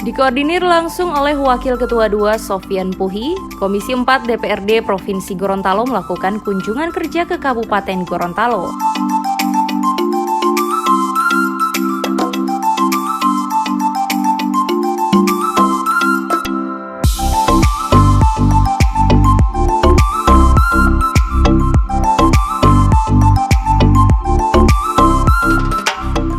Dikoordinir langsung oleh Wakil Ketua II Sofyan Puhi, Komisi 4 DPRD Provinsi Gorontalo melakukan kunjungan kerja ke Kabupaten Gorontalo.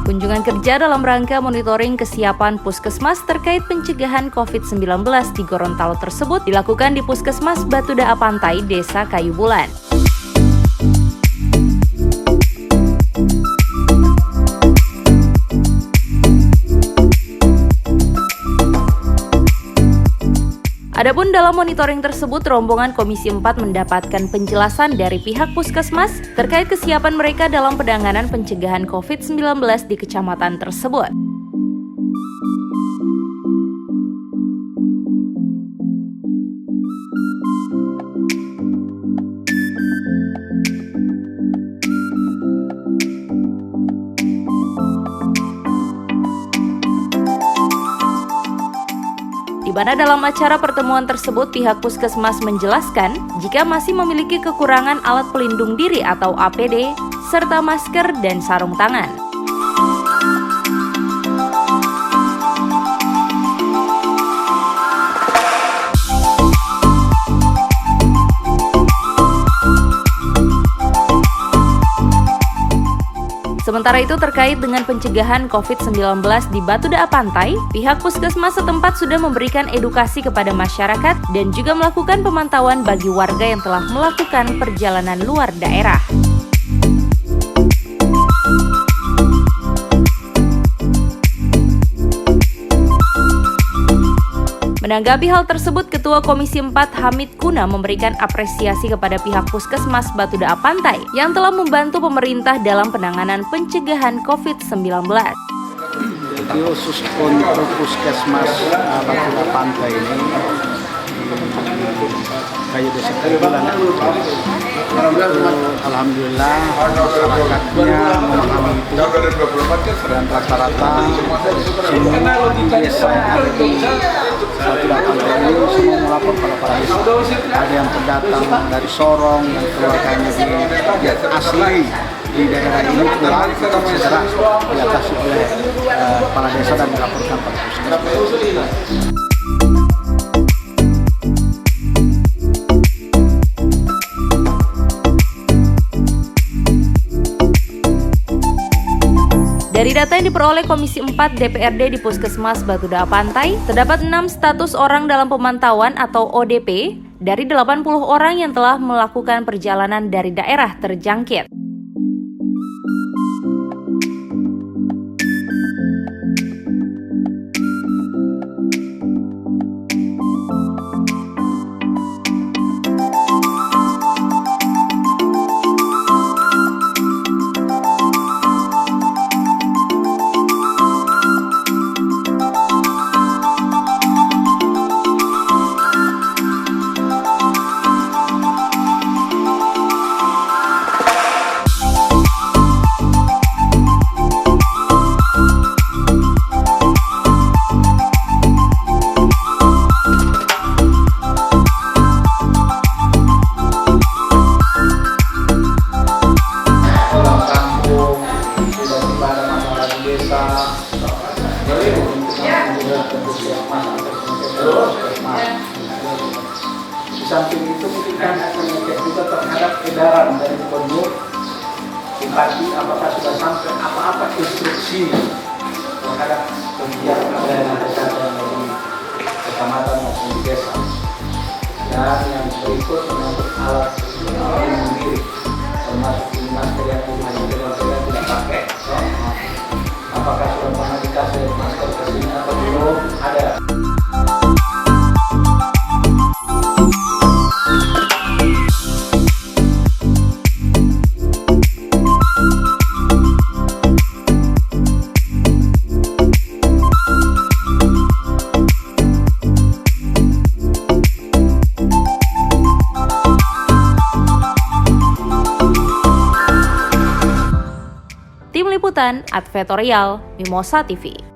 Kunjungan kerja dalam rangka monitoring kesiapan Puskesmas terkait pencegahan COVID-19 di Gorontalo tersebut dilakukan di Puskesmas Batudaa Pantai, Desa Kayu Bulan. Adapun dalam monitoring tersebut, rombongan Komisi 4 mendapatkan penjelasan dari pihak Puskesmas terkait kesiapan mereka dalam penanganan pencegahan COVID-19 di kecamatan tersebut. Di mana dalam acara pertemuan tersebut pihak Puskesmas menjelaskan jika masih memiliki kekurangan alat pelindung diri atau APD, serta masker dan sarung tangan. Sementara itu terkait dengan pencegahan COVID-19 di Batudaa Pantai, pihak Puskesmas setempat sudah memberikan edukasi kepada masyarakat dan juga melakukan pemantauan bagi warga yang telah melakukan perjalanan luar daerah. Menanggapi hal tersebut, Ketua Komisi 4 Hamid Kuna memberikan apresiasi kepada pihak Puskesmas Batudaa Pantai yang telah membantu pemerintah dalam penanganan pencegahan COVID-19. Jadi khusus untuk Puskesmas Batudaa Pantai ini kayu desa Kayu Bulan, alhamdulillah masyarakatnya memahami itu dan rata-rata semua di desa yang ada di Batudaa Pantai ini semua melapor pada para desa. Ada yang pendatang dari Sorong dan keluarganya di asli di daerah ini pulang untuk segera diatasi oleh kepala desa dan dilaporkan pada Puskesmas. Dari data yang diperoleh Komisi 4 DPRD di Puskesmas Batudaa Pantai, terdapat 6 status orang dalam pemantauan atau ODP dari 80 orang yang telah melakukan perjalanan dari daerah terjangkit. Di samping itu kita akan mengecek juga terhadap edaran dari Gubernur Bupati apakah sudah sampai apa-apa instruksi terhadap kegiatan yang ada di kecamatan maupun di desa. Dan yang berikut menyangkut alat pelindung diri termasuk masker yang tidak pakai. Apakah sudah pernah dikasih masker ke sini atau belum? Ada. Tim Liputan Advertorial Mimosa TV.